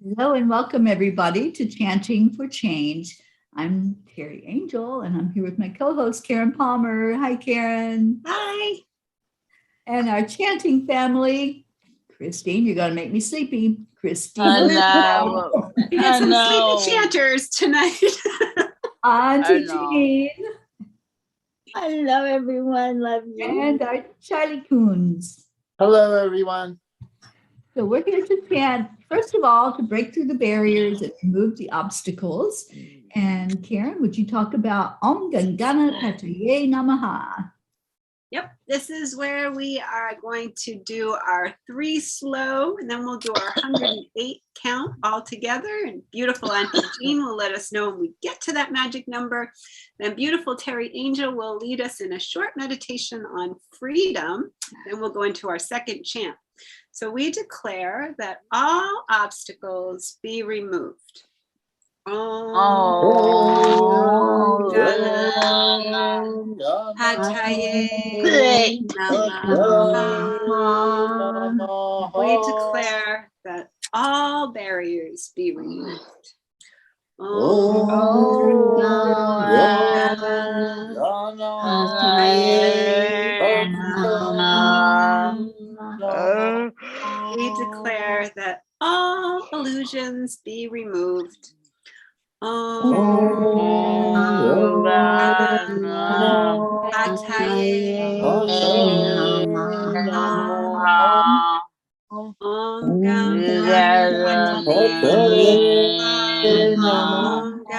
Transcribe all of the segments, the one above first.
Hello and welcome everybody to Chanting for Change. I'm Teri Angel and I'm here with my co-host Karen Palmer. Hi Karen. Hi. And our chanting family. Christine, you're going to make me sleepy. Christine. Hello. We got some sleepy chanters tonight. Auntie Jean. Hello everyone, love you. And our Charlie Coons. Hello everyone. So we're here to chant, first of all, to break through the barriers and remove the obstacles. And Karen, would you talk about Om Gam Ganapataye Namaha? Yep, this is where we are going to do our 3 slow, and then we'll do our 108 count all together. And beautiful Auntie Jean will let us know when we get to that magic number. Then beautiful Teri Angel will lead us in a short meditation on freedom. Then we'll go into our second chant. So we declare that all obstacles be removed. Om Ganapataye Namaha. We declare that all barriers be removed. Om Ganapataye Namaha. We declare that all illusions be removed. Om Ganapataye Namaha. Om Gam Ganapataye Namaha.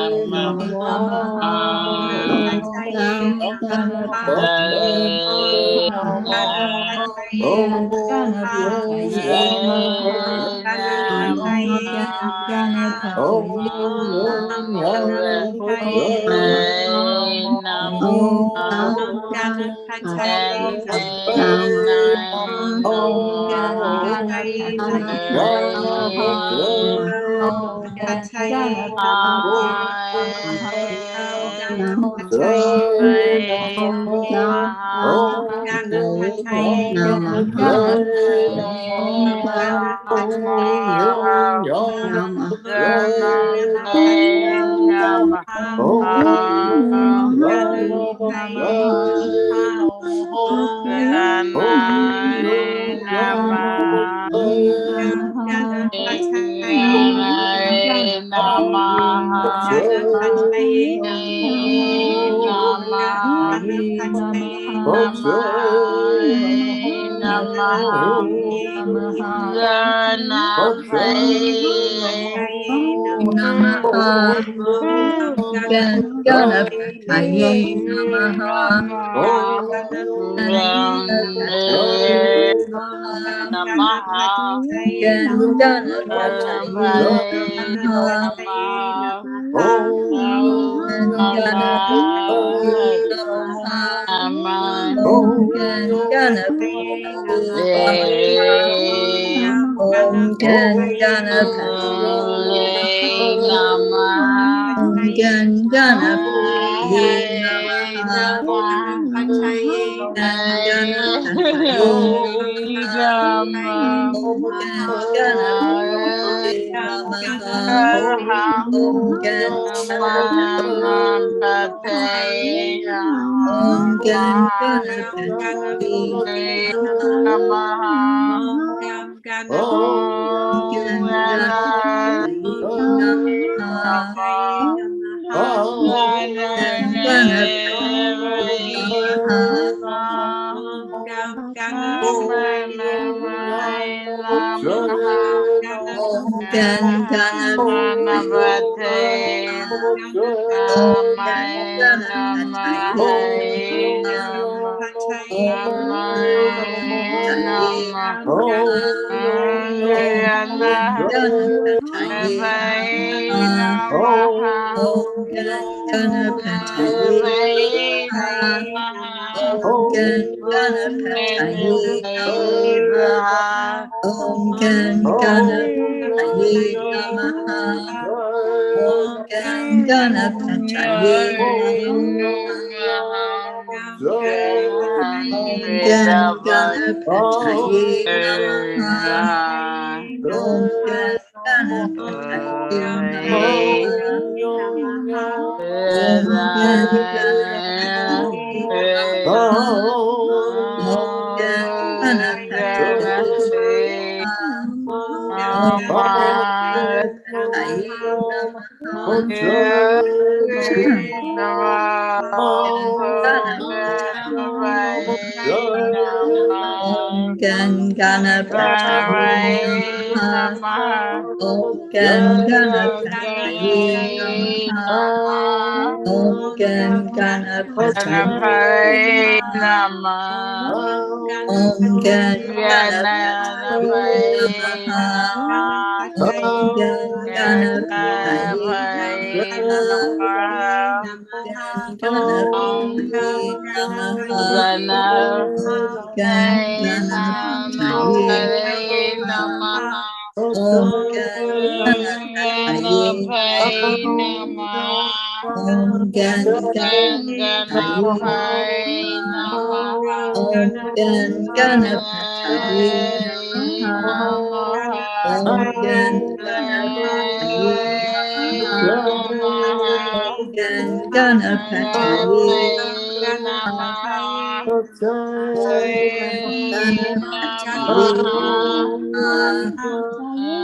Om Gam Gam Ganapataye Namaha. Om Gam Ganapataye Namaha. Om Gam Ganapataye Namaha. Om Gam Ganapataye Namaha. Om Gam Ganapataye Om Gam Ganapataye Namaha. Om Gam Ganapataye Namaha. Om Gam Ganapataye Namaha. Om Gam Ganapataye Namaha. Om Gam Ganapataye Namaha. Om Ganapataye Namaha. Om Gam Ganapataye Namaha. Om Gam Ganapataye Namaha. Om Gam Ganapataye Namaha.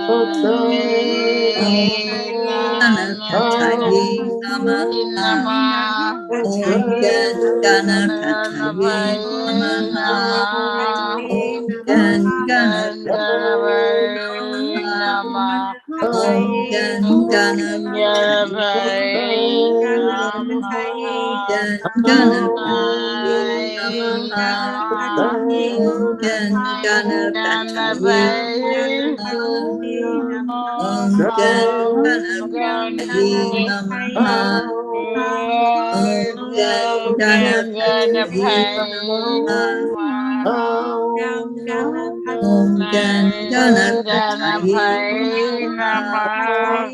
Om Gam Ganapataye Namaha. Om Gam Ganapataye Namaha. Om Gam Ganapataye Namaha.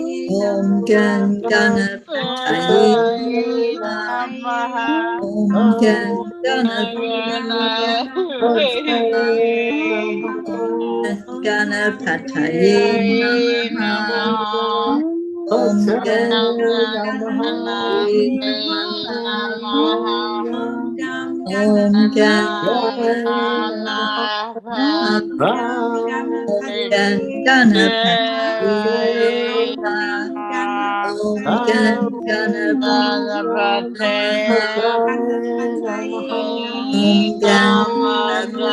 Ganapataye Namaha. Om Ganapataye Namaha. Om Ganapataye Namaha. Om Ganapataye Namaha.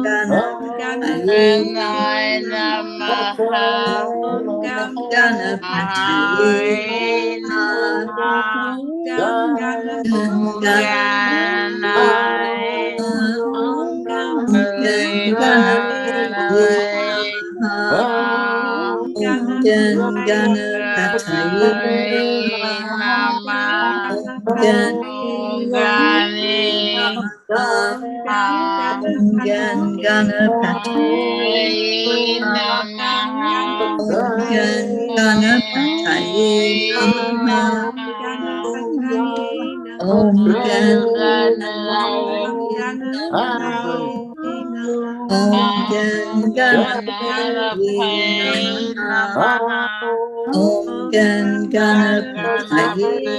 Om Ganapataye Om Ganapataye Namaha. Om Ganapataye Namaha. Om Ganapataye Namaha. Om Ganapataye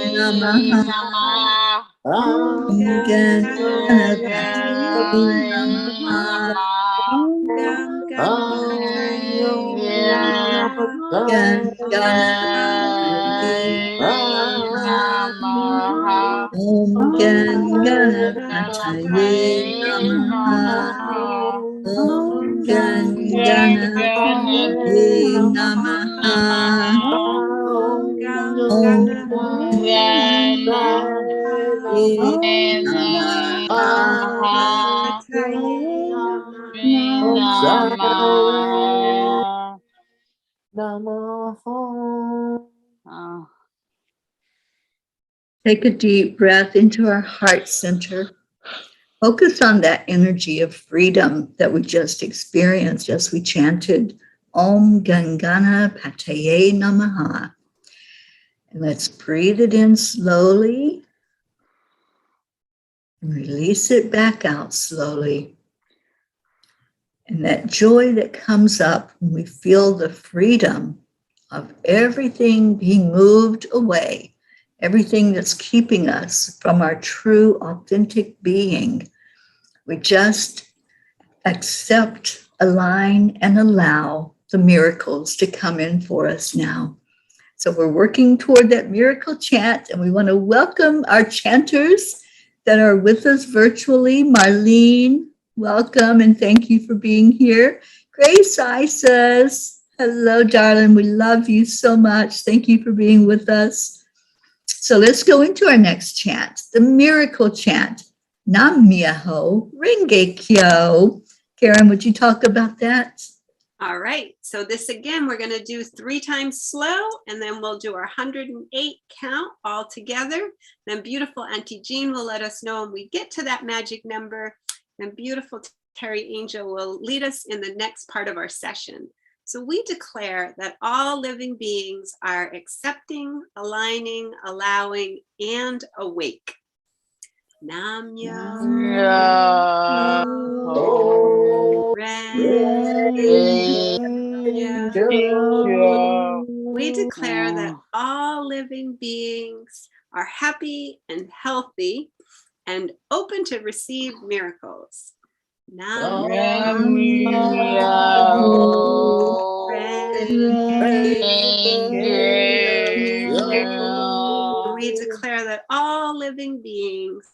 Namaha. Om Ganapataye Namaha. Om Ganapataye Namaha. Om Ganapataye Namaha. Om Take a deep breath into our heart center. Focus on that energy of freedom that we just experienced as we chanted Om Gam Ganapataye Namaha. And let's breathe it in slowly And release it back out slowly. And that joy that comes up when we feel the freedom of everything being moved away, everything that's keeping us from our true, authentic being. We just accept, align, and allow the miracles to come in for us now. So we're working toward that miracle chant, and we want to welcome our chanters that are with us virtually. Marlene, welcome, and thank you for being here. Grace Isas, hello, darling. We love you so much. Thank you for being with us. So let's go into our next chant, the miracle chant. Nam Myoho Renge Kyo. Karen, would you talk about that? All right. So this again, we're going to do 3 times slow, and then we'll do our 108 count all together. Then beautiful Auntie Jean will let us know when we get to that magic number. And beautiful Teri Angel will lead us in the next part of our session. So we declare that all living beings are accepting, aligning, allowing, and awake. Nam Myoho Renge Kyo. We declare that all living beings are happy and healthy and open to receive miracles. Nam Myoho Renge Kyo. We declare that all living beings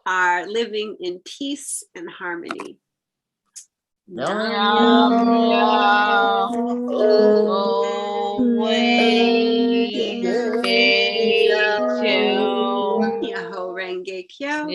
are living in peace and harmony. Nam Myoho Renge Kyo.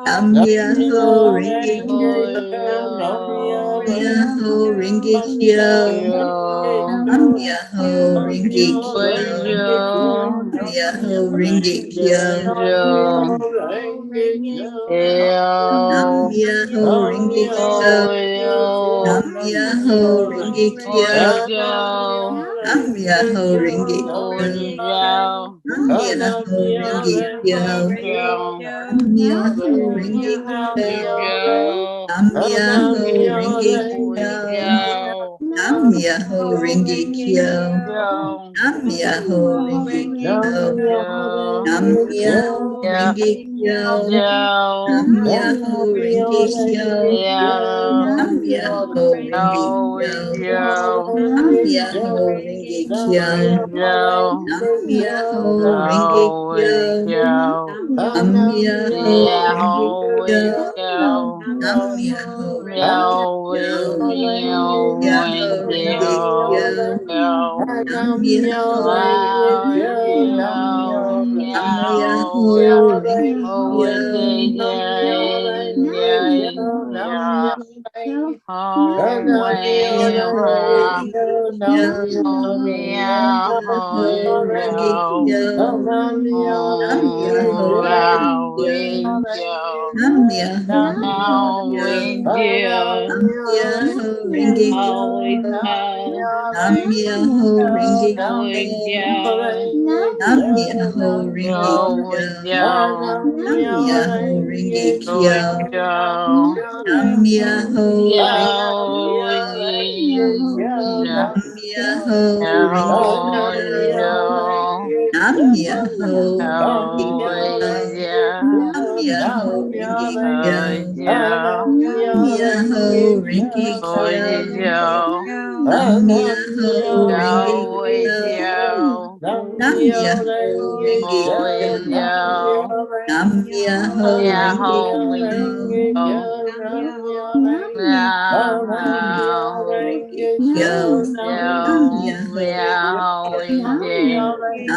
Nam Myoho Renge Kyo. Myoho Renge Kyo. Nam Myoho Renge Kyo. Nam Myoho Renge Kyo. Nam Myoho Renge Kyo. Nam Myoho Renge Kyo. Nam Myoho Renge Kyo. Nam Myoho Renge Kyo. Nam Myoho Renge Kyo. Nam Myoho Renge Kyo. Nam Myoho Renge Kyo. Nam Myoho Renge Kyo. Nam Myoho Renge Kyo. Nam Myoho Renge Kyo. Nam Myoho Renge Kyo. Nam Myoho Renge Kyo. Nam Myoho Renge Kyo. Nam Myoho Renge Kyo. Nam Myoho Renge Kyo. Myoho Renge Kyo. Nam Myoho Renge Kyo. Nam Myoho Renge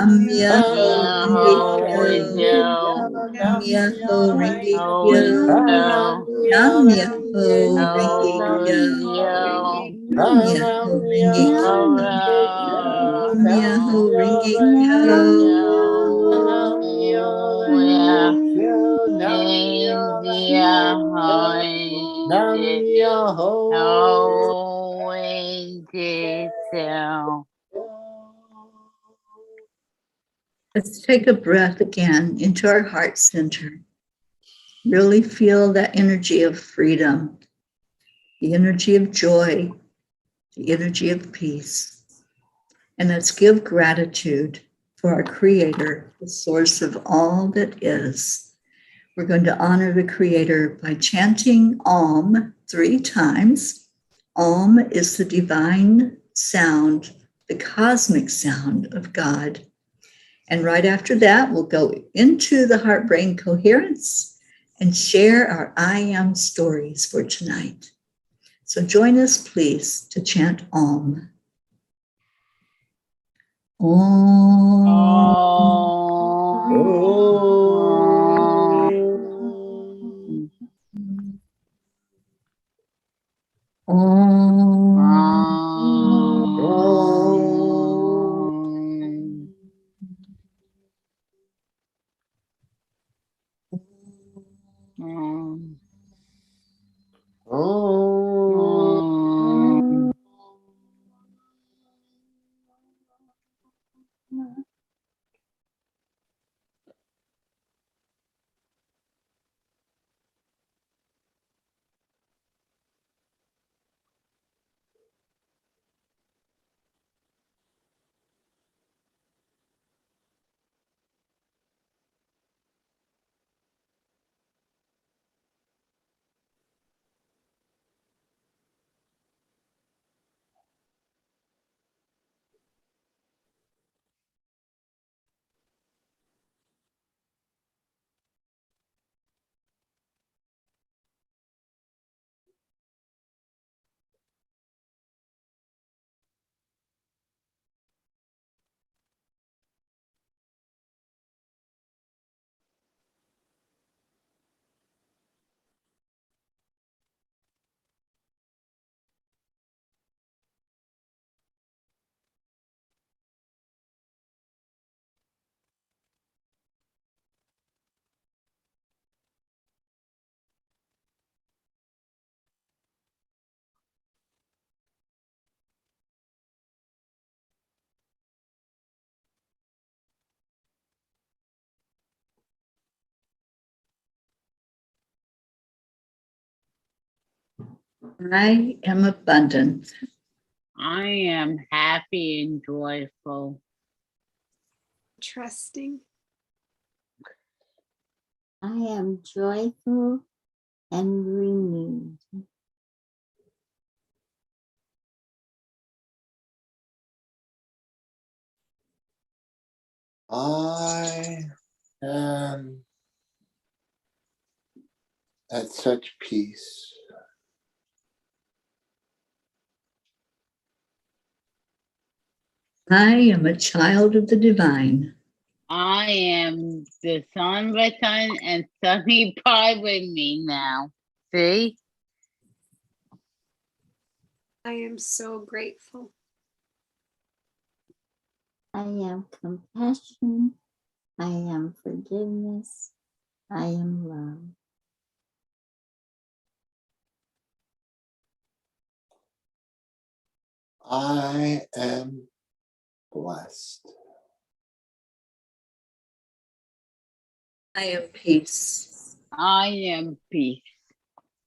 Nam Myoho Nam Myoho Renge Kyo. Nam Myoho Renge Kyo. Nam Myoho Renge Kyo. Nam Myoho Renge Kyo. Nam Myoho Renge Kyo. Nam Myoho Renge Kyo. Nam Myoho Renge Kyo. Let's take a breath again into our heart center. Really feel that energy of freedom, the energy of joy, the energy of peace. And let's give gratitude for our Creator, the source of all that is. We're going to honor the Creator by chanting Om 3 times. Om is the divine sound, the cosmic sound of God. And right after that, we'll go into the heart-brain coherence and share our I Am stories for tonight. So join us, please, to chant Om. Om. Om. I am abundant. I am happy and joyful. Trusting. I am joyful and renewed. I am at such peace. I am a child of the divine. I am the sun with sun and sunny pie with me now. See? I am so grateful. I am compassion. I am forgiveness. I am love. I am blessed. I am peace. I am peace.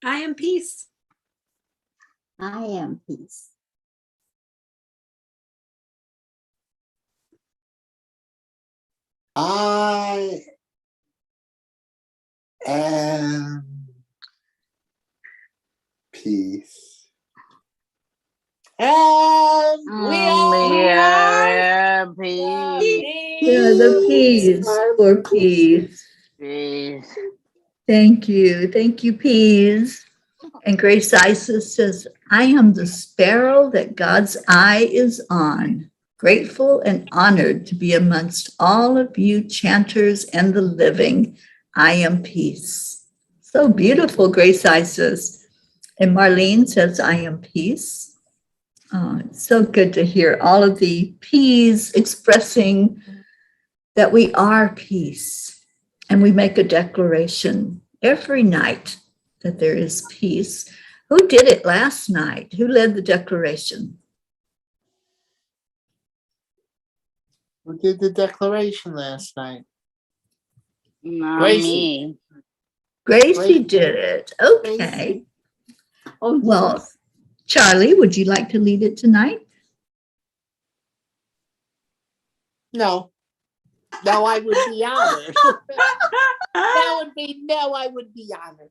I am peace. I am peace. I am peace. And we are peace. Yeah, the peace for peace. Peace. Thank you. Thank you, peas. And Grace Isis says, I am the sparrow that God's eye is on. Grateful and honored to be amongst all of you chanters and the living. I am peace. So beautiful, Grace Isis. And Marlene says, I am peace. Oh, it's so good to hear all of the peas expressing that we are peace. And we make a declaration every night that there is peace. Who did it last night? Who led the declaration? Who did the declaration last night? Not Gracie. me. Gracie did it. Okay. Oh, Well, Charlie, would you like to lead it tonight? No. No, I would be honored. That would be no, I would be honored.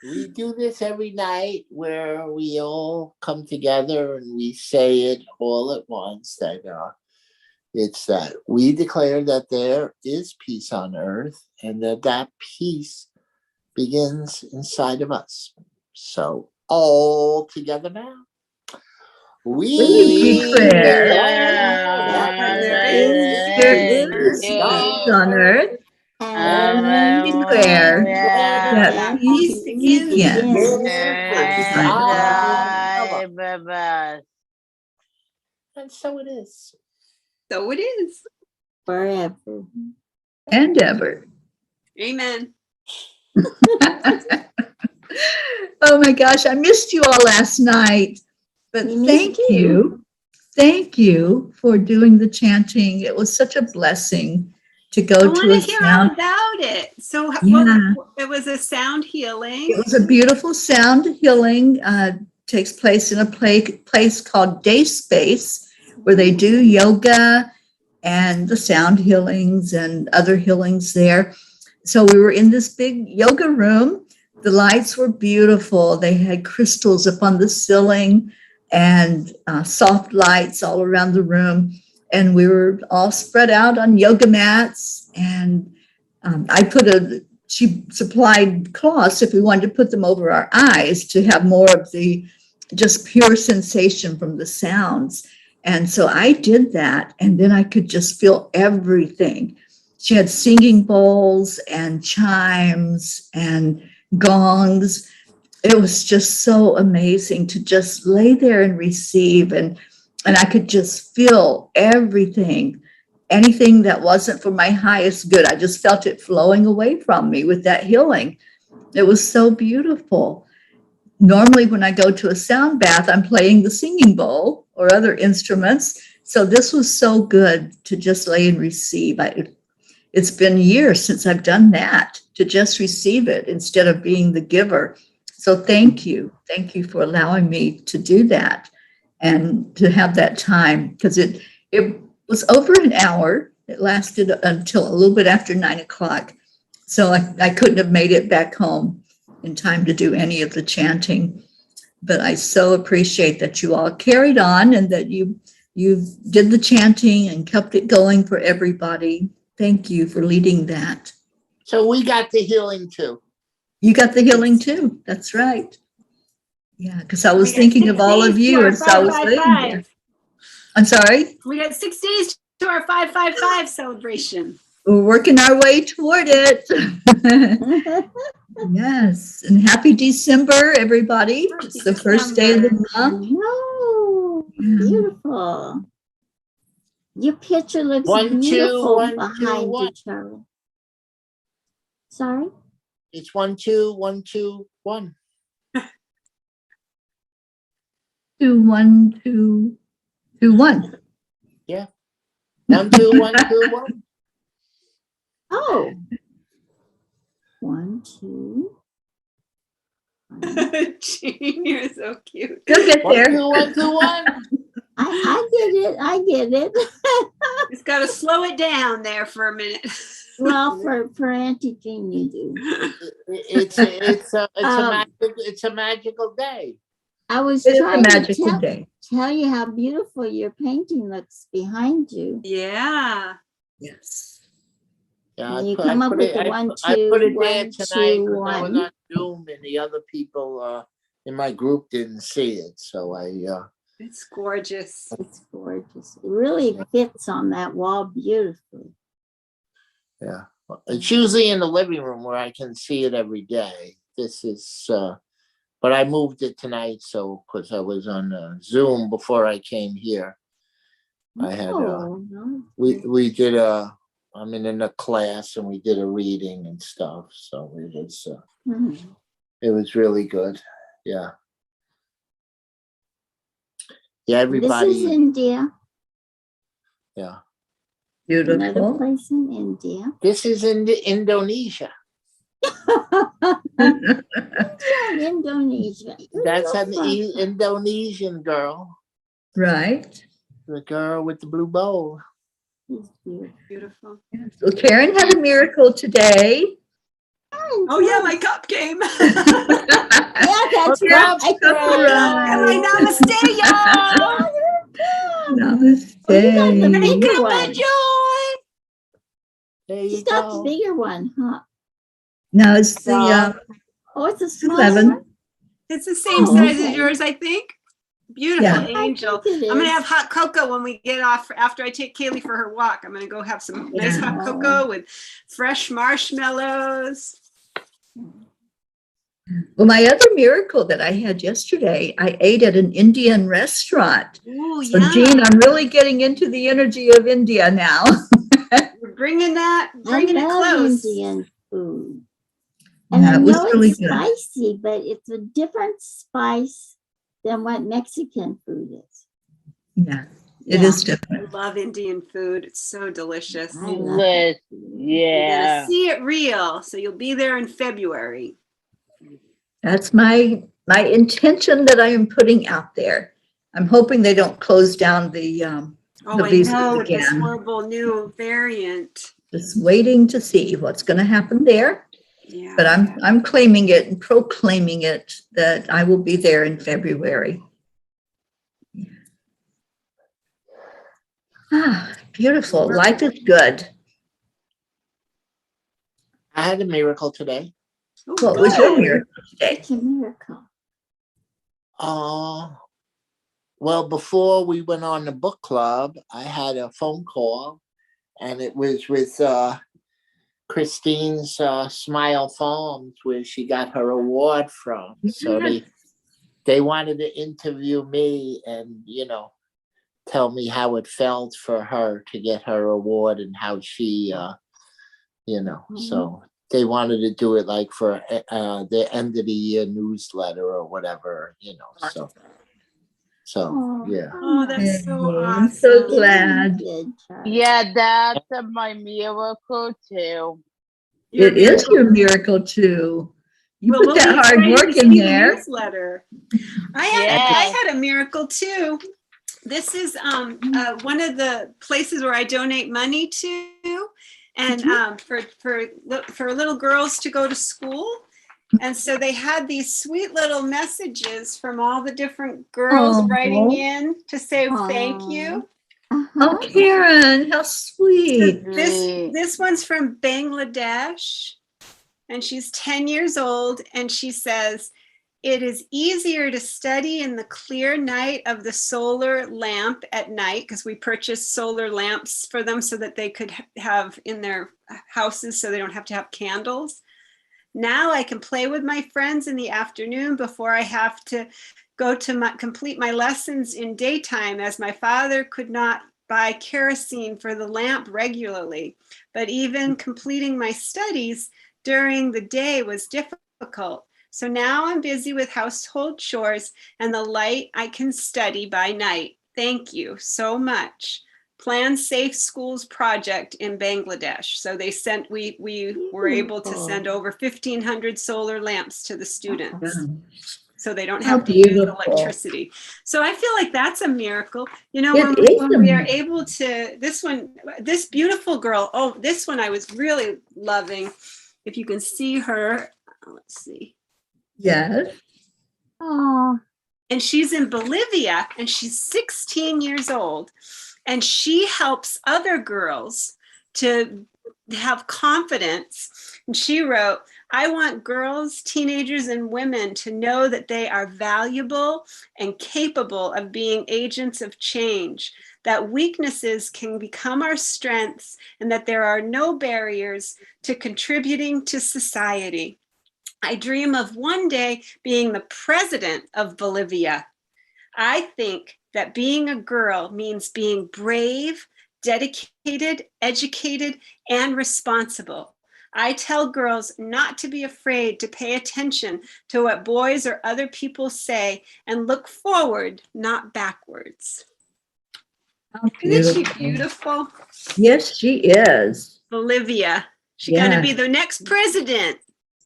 We do this every night where we all come together and we say it all at once. That it's that we declare that there is peace on earth and that peace begins inside of us. So all together now. We declare there is peace on earth. and We declare that peace begins. And so it is. So it is. forever. And ever. Amen. Oh my gosh, I missed you all last night. But We thank missed you. Thank you for doing the chanting. It was such a blessing to I go want to to a hear all sound. about it. So Yeah. it was a sound healing. It was a beautiful sound healing. Takes place in a place called Day Space, where they do yoga and the sound healings and other healings there. So we were in this big yoga room. The lights were beautiful. They had crystals up on the ceiling and soft lights all around the room. And we were all spread out on yoga mats. And she supplied cloths if we wanted to put them over our eyes to have more of the just pure sensation from the sounds. And so I did that, and then I could just feel everything. She had singing bowls and chimes and gongs. It was just so amazing to just lay there and receive, and I could just feel everything. Anything that wasn't for my highest good, I just felt it flowing away from me with that healing. It was so beautiful. Normally, when I go to a sound bath, I'm playing the singing bowl or other instruments. So this was so good to just lay and receive. It's been years since I've done that, to just receive it instead of being the giver. So thank you. Thank you for allowing me to do that and to have that time, because it was over an hour. It lasted until a little bit after 9 o'clock. So I couldn't have made it back home in time to do any of the chanting. But I so appreciate that you all carried on and that you did the chanting and kept it going for everybody. Thank you for leading that. So we got the healing too. You got the healing too. That's right. Yeah, because I was We got thinking 6 of all of days to you our as I was sitting there. 555. I'm sorry. We got 6 days to our 555 celebration. We're working our way toward it. Yes, and happy December, everybody. Happy It's the first day of the month. No, beautiful. Your picture looks 1 2 beautiful 1 2 behind 1. you, Charlie. Sorry? It's 1 2 1 2 1. 2 1 2 2 1. 1 2 1 2 1. Oh. 1 2 1. Jean, you're so cute. You'll get 1 there. 2 1 2 1. I get it. I get it. Just got to slow it down there for a minute. Well, for Auntie Jean, you do. It's a magical day. I was It is a trying to magical day. tell you how beautiful your painting looks behind you. Yeah. Yes. Yeah, And you come up with the 1 I 2 put it 1 there 2 tonight because I was 1. on Zoom and the other people in my group didn't see it. So It's gorgeous. It's gorgeous. It really fits on that wall beautifully. yeah. It's usually in the living room where I can see it every day. This is but I moved it tonight, so because I was on Zoom before I came here. I had No. we did I'm in a class and we did a reading and stuff. So it was really good. Yeah. Yeah, everybody. This is India. Yeah. Another Beautiful. place in India. This is in Indonesia. Indonesia. That's an Indonesian girl. Right. The girl with the blue bow. It's beautiful. Beautiful. So Karen had a miracle today. Oh, yeah, my cup came. Yeah, that's Okay. right. And my namaste, y'all. Namaste. Oh, you got the And bigger cup one. of joy. There you She's got the go. bigger one, huh? No, it's the Oh, it's a small 11. one. It's the same Oh, size okay. as yours, I think. Beautiful Yeah. angel. I think it I'm gonna is. have hot cocoa when we get off after I take Kaylee for her walk. I'm gonna go have some nice hot Yeah. cocoa with fresh marshmallows. Well, my other miracle that I had yesterday, I ate at an Indian restaurant. Ooh, So yeah. Jean, I'm really getting into the energy of India now. We're bringing it I love close. Indian food. And Yeah, I it was know really it's good. spicy, but it's a different spice than what Mexican food is. Yeah, it Yeah. is I different. love Indian food. It's so delicious. I love Lis- that food. You're gonna Yeah. see it real. So you'll be there in February. That's my intention that I am putting out there. I'm hoping they don't close down the Oh, I visas know, with this again. horrible new variant. Just waiting to see what's going to happen there. Yeah. But I'm claiming it and proclaiming it that I will be there in February. Ah, beautiful. Life is good. I had a miracle today. Oh, What was your good. miracle today? It's a miracle. Well, before we went on the book club, I had a phone call, and it was with Christine's Smile Farms, where she got her award from. So they wanted to interview me and, tell me how it felt for her to get her award and how she, so they wanted to do it like for the end of the year newsletter or whatever, so yeah. Oh, that's so I'm so awesome. glad. Good, Charlie. Yeah, that's my miracle too. Your It is miracle. your miracle too. You Well, put we'll that be hard starting to work in see the there. newsletter. Yes. I had a miracle too. This is one of the places where I donate money to, and for little girls to go to school. And so they had these sweet little messages from all the different girls Oh. writing in to say thank Aw. you. Oh, Karen, how sweet. This one's from Bangladesh, and she's 10 years old, and she says, "It is easier to study in the clear night of the solar lamp at night," because we purchased solar lamps for them so that they could have in their houses so they don't have to have candles. "Now I can play with my friends in the afternoon before I have to go to complete my lessons in daytime, as my father could not buy kerosene for the lamp regularly. But even completing my studies during the day was difficult. So now I'm busy with household chores and the light I can study by night. Thank you so much. Plan Safe Schools project in Bangladesh." So they sent, we were able to send over 1,500 solar lamps to the students, so they don't How have to use beautiful. electricity. So I feel like that's a miracle. You know, It is when a we are miracle. able to, this beautiful girl, oh, this one I was really loving. If you can see her, let's see. Yes. Oh, And she's in Bolivia, and she's 16 years old. And she helps other girls to have confidence. And she wrote, "I want girls, teenagers, and women to know that they are valuable and capable of being agents of change, that weaknesses can become our strengths, and that there are no barriers to contributing to society. I dream of one day being the president of Bolivia. I think that being a girl means being brave, dedicated, educated, and responsible. I tell girls not to be afraid to pay attention to what boys or other people say and look forward, not backwards." How Isn't beautiful. she beautiful? Yes, she is. Bolivia. She's going to be the next president.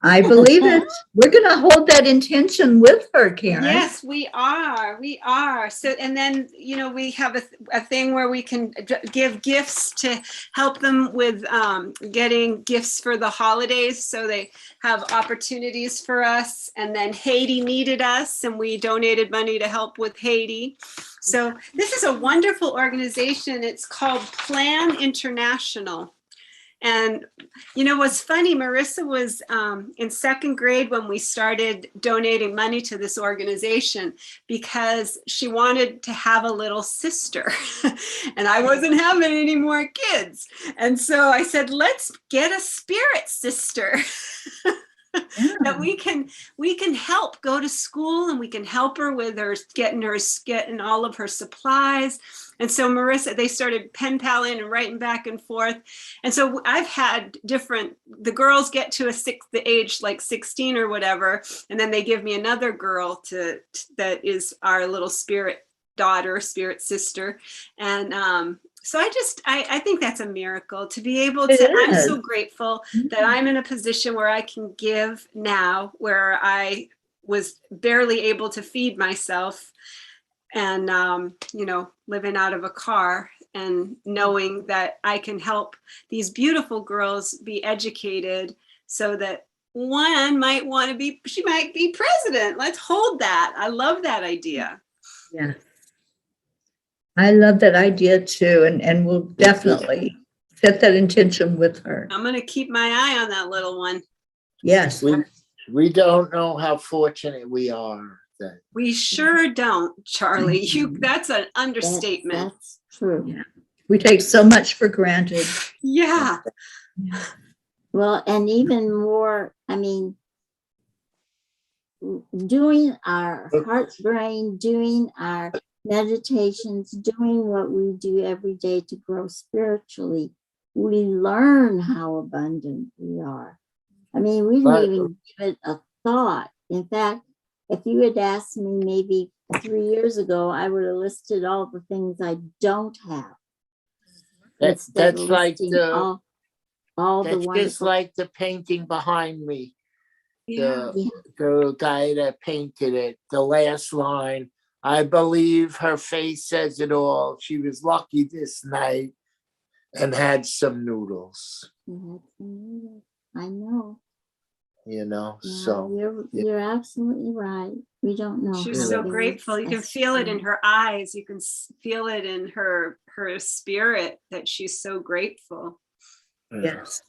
I believe it. We're going to hold that intention with her, Karen. Yes, we are. We are. So, and then, you know, we have a thing where we can give gifts to help them with getting gifts for the holidays. So they have opportunities for us. And then Haiti needed us, and we donated money to help with Haiti. So this is a wonderful organization. It's called Plan International. And, you know, what's funny, Marissa was in second grade when we started donating money to this organization, because she wanted to have a little sister and I wasn't having any more kids. And so I said, let's get a spirit sister. That we can help go to school, and we can help her with her getting all of her supplies. And so Marissa, they started pen paling and writing back and forth. And so I've had the girls get to the age like 16 or whatever, and then they give me another girl that is our little spirit daughter, spirit sister. And so I think that's a miracle to be able to. I'm so grateful that I'm in a position where I can give now, where I was barely able to feed myself, and you know, living out of a car, and knowing that I can help these beautiful girls be educated, so that one might want to be, she might be president. Let's hold that. I love that idea. Yeah. I love that idea too, and we'll definitely set that intention with her. I'm going to keep my eye on that little one. Yes. We don't know how fortunate we are. That We sure don't, Charlie. That's an understatement. that's true. Yeah. We take so much for granted. Yeah. Well, and even more, I mean, doing our heart brain, doing our meditations, doing what we do every day to grow spiritually, we learn how abundant we are. I mean, we didn't even give it a thought. In fact, if you had asked me maybe 3 years ago, I would have listed all the things I don't have. that's like all all the That's just wonderful. like the painting behind me. Yeah. The guy that painted it, the last line, I believe her face says it all. She was lucky this night and had some noodles, I know. you know. Yeah, So you're absolutely right. We don't know. She's how so it is. grateful. You can That's feel it in true. her eyes. You can feel it in her spirit that she's so grateful. Yes.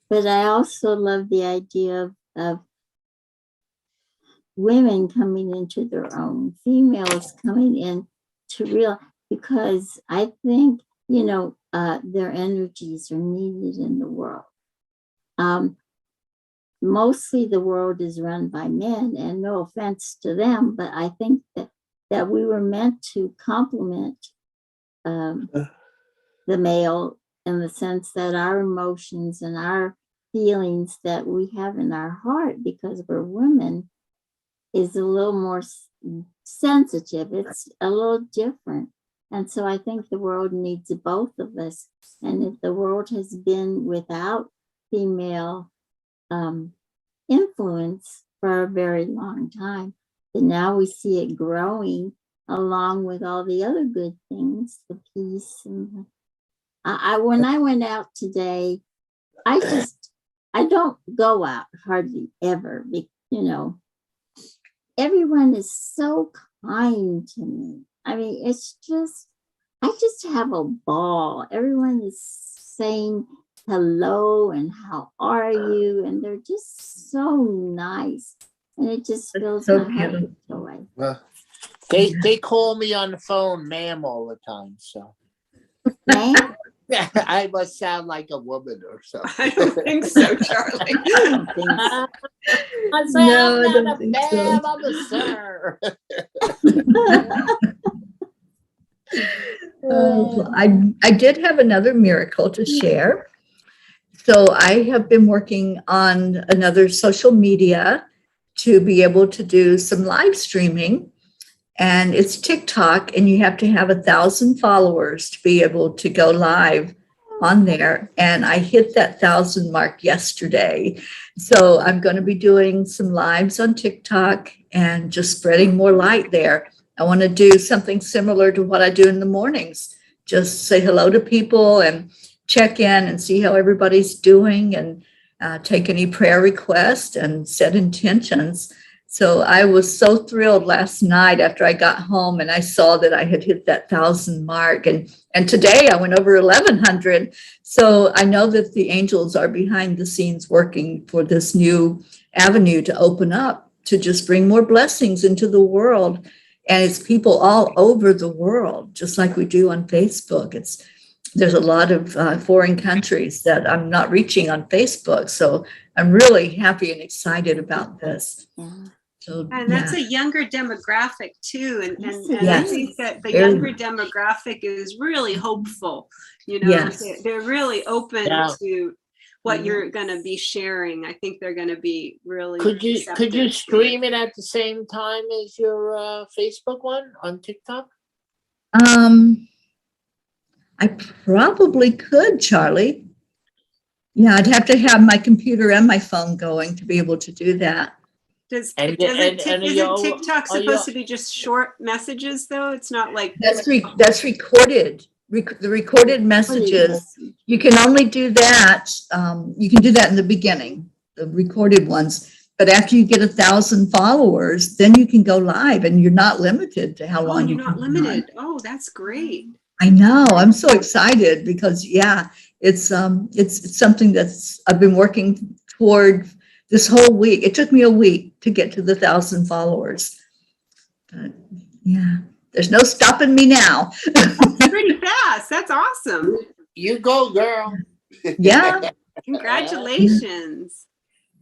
But I also love the idea of women coming into their own, females coming in to real, because I think, their energies are needed in the world. Mostly the world is run by men, and no offense to them, but I think that we were meant to complement the male in the sense that our emotions and our feelings that we have in our heart, because we're women, is a little more sensitive. It's a little different. And so I think the world needs both of us. And if the world has been without female influence for a very long time, and now we see it growing along with all the other good things, the peace. And when I went out today, I don't go out hardly ever, everyone is so kind to me. I mean, I just have a ball. Everyone is saying hello and how are you? And they're just so nice. And it just fills so my heart beautiful. with joy. well, they call me on the phone ma'am all the time. So Ma'am? I must sound like a woman or something. I don't think so, Charlie. I don't think so. I say, No, I I'm don't not a think so. ma'am, I'm a sir. Well, I did have another miracle to share. So I have been working on another social media to be able to do some live streaming. And it's TikTok, and you have to have 1,000 followers to be able to go live on there. And I hit that 1,000 mark yesterday. So I'm going to be doing some lives on TikTok and just spreading more light there. I want to do something similar to what I do in the mornings. Just say hello to people and check in and see how everybody's doing, and take any prayer requests and set intentions. So I was so thrilled last night after I got home and I saw that I had hit that 1,000 mark. And today I went over 1,100. So I know that the angels are behind the scenes working for this new avenue to open up, to just bring more blessings into the world. And it's people all over the world, just like we do on Facebook. There's a lot of foreign countries that I'm not reaching on Facebook. So I'm really happy and excited about this. Yeah. So, And that's a younger demographic too. And I Yes. think that the Very younger much. demographic is really hopeful. Yes. They're really open Yeah. to what you're going to be sharing. I think they're going to be really Could you receptive to stream it at the same time as your Facebook one on TikTok? I probably could, Charlie. Yeah, I'd have to have my computer and my phone going to be able to do that. Isn't are TikTok supposed you- to be just short messages though? It's not like That's recorded. The recorded messages. You can only do that. You can do that in the beginning, the recorded ones. But after you get 1,000 followers, then you can go live, and you're not limited to how long you're you not can go live. limited. Oh, that's great. I know. I'm so excited because it's something that's I've been working toward this whole week. It took me a week to get to the 1,000 followers. But yeah, there's no stopping me now. Pretty fast. That's awesome. You go, girl. Yeah. Congratulations.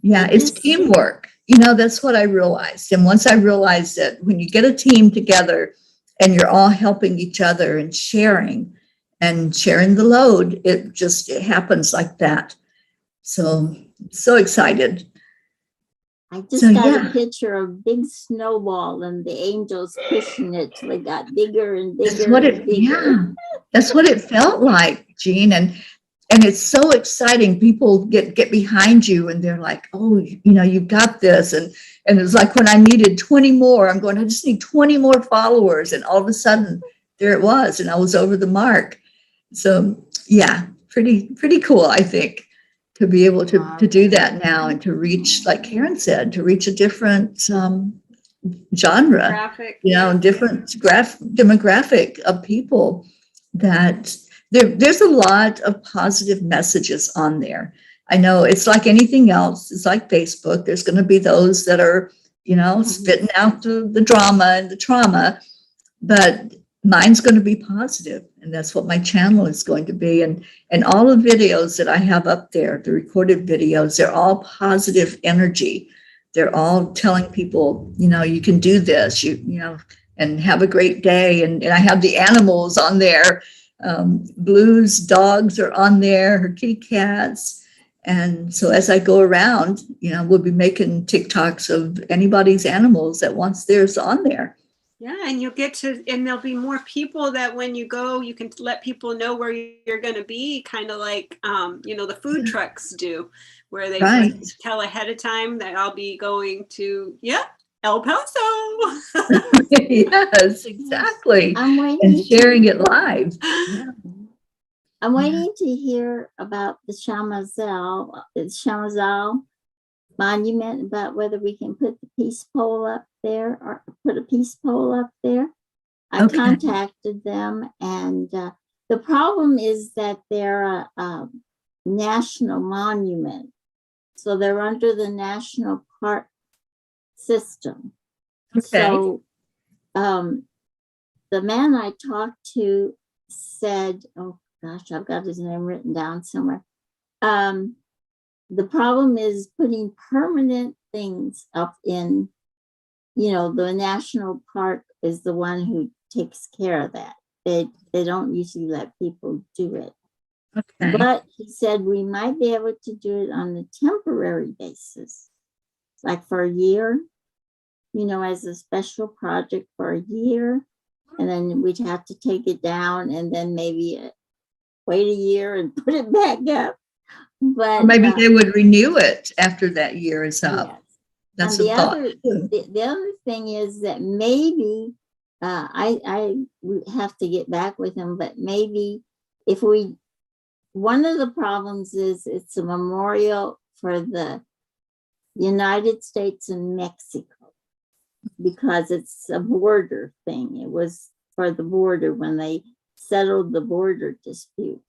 Yeah, it's teamwork. That's what I realized. And once I realized that when you get a team together and you're all helping each other and sharing the load, it happens like that. So excited. I just got a picture of a big snowball and the angels pushing it till it got bigger and bigger. That's what it felt like, Jean. and it's so exciting. People get behind you and they're like, oh, you've got this. And it's like when I needed 20 more, I'm going, I just need 20 more followers. And all of a sudden there it was. And I was over the mark. So yeah, pretty cool, I think, to be able to do that now and to reach, like Karen said, to reach a different genre, Graphic. different demographic of people. That there's a lot of positive messages on there. I know it's like anything else. It's like Facebook. There's going to be those that are, spitting out the drama and the trauma, but mine's going to be positive, and that's what my channel is going to be. And all the videos that I have up there, the recorded videos, they're all positive energy. They're all telling people, you can do this, and have a great day. And I have the animals on there. Blue's dogs are on there, her kitty cats. And so as I go around, we'll be making TikToks of anybody's animals that wants theirs on there. Yeah, and and there'll be more people that when you go, you can let people know where you're going to be, kind of like, the food trucks do, where they tell ahead of time that I'll be going to, El Paso. Yes, exactly. And sharing it live. Yeah. I'm waiting to hear about the Chamazal monument, about whether we can put the peace pole up there or put a peace pole up there. I contacted them, and the problem is that they're a national monument. So they're under the national park system. Okay. So the man I talked to said, oh gosh, I've got his name written down somewhere. The problem is putting permanent things up in, the national park is the one who takes care of that. They don't usually let people do it. Okay. But he said we might be able to do it on a temporary basis, like for a year, as a special project for a year. And then we'd have to take it down and then maybe wait a year and put it back up. But maybe they would renew it after that year is up. Yes. That's and a thought. The other thing is that maybe I have to get back with him, but maybe one of the problems is it's a memorial for the United States and Mexico, because it's a border thing. It was for the border when they settled the border dispute.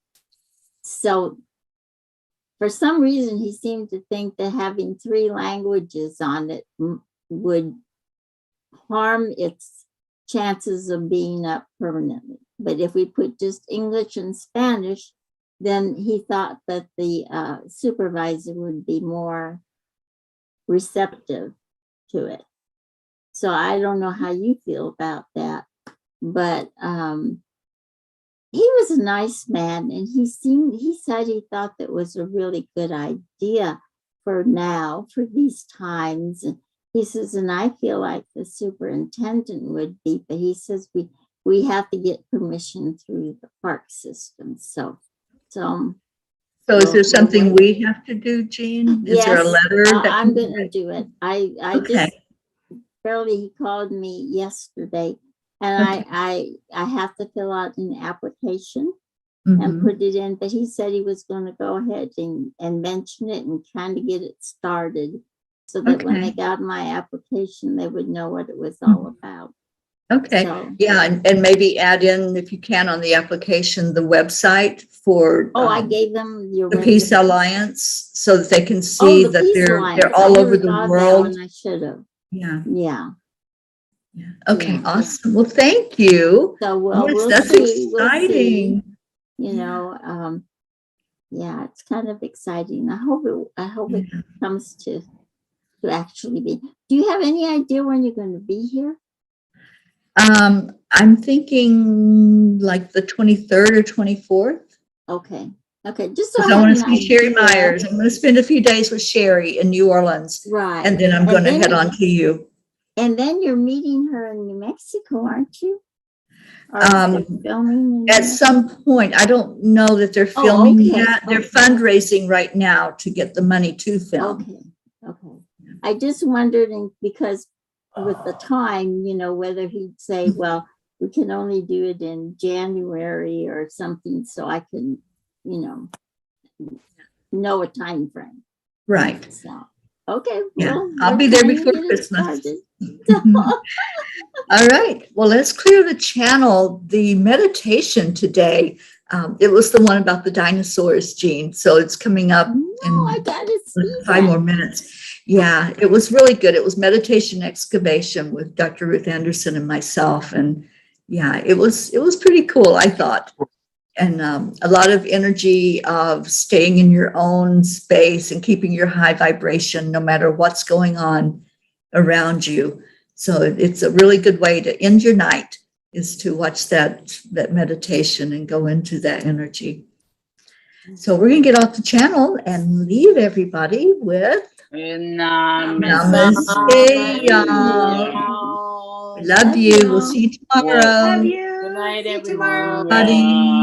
So for some reason, he seemed to think that having 3 languages on it would harm its chances of being up permanently. But if we put just English and Spanish, then he thought that the supervisor would be more receptive to it. So I don't know how you feel about that, but he was a nice man, and he said he thought that was a really good idea for now, for these times. And he says, and I feel like the superintendent would be, but he says we have to get permission through the park system. So is there something we have to do, Jean? Is there a letter? I'm going to do it. I just barely, he called me yesterday, and I have to fill out an application and put it in. But he said he was going to go ahead and mention it and trying to get it started, so that when they got my application, they would know what it was all about. Okay. So, yeah, and maybe add in, if you can, on the application, the website for I gave them the Peace Alliance, so that they can see that they're all over the world. I should have. Yeah. Okay, awesome. Well, thank you. So yes, that's exciting. We'll see. It's kind of exciting. I hope it comes to actually be. Do you have any idea when you're going to be here? I'm thinking like the 23rd or 24th. Okay. Just so I want to see Sherry Myers. I'm going to spend a few days with Sherry in New Orleans. Right. And then I'm going to head on to you. And then you're meeting her in New Mexico, aren't you? Are they filming At yet? some point, I don't know that they're Oh, filming okay, yet. They're okay. fundraising right now to get the money to film. Okay. I just wondered, because with the time, whether he'd say, well, we can only do it in January or something, so I can, know a time frame. Right. So, okay. Yeah, Well, I'll we're be there trying to before get it Christmas. started. All right. Well, let's clear the channel. The meditation today, it was the one about the dinosaurs, Jean. So it's coming up No, I gotta see 5 that. more minutes. Yeah, it was really good. It was meditation excavation with Dr. Ruth Anderson and myself. And yeah, it was pretty cool, I thought. And a lot of energy of staying in your own space and keeping your high vibration no matter what's going on around you. So it's a really good way to end your night, is to watch that meditation and go into that energy. So we're going to get off the channel and leave everybody with Namaste, y'all. Love you. We'll see you tomorrow. Love you. Good night, See you everyone. tomorrow. Everybody.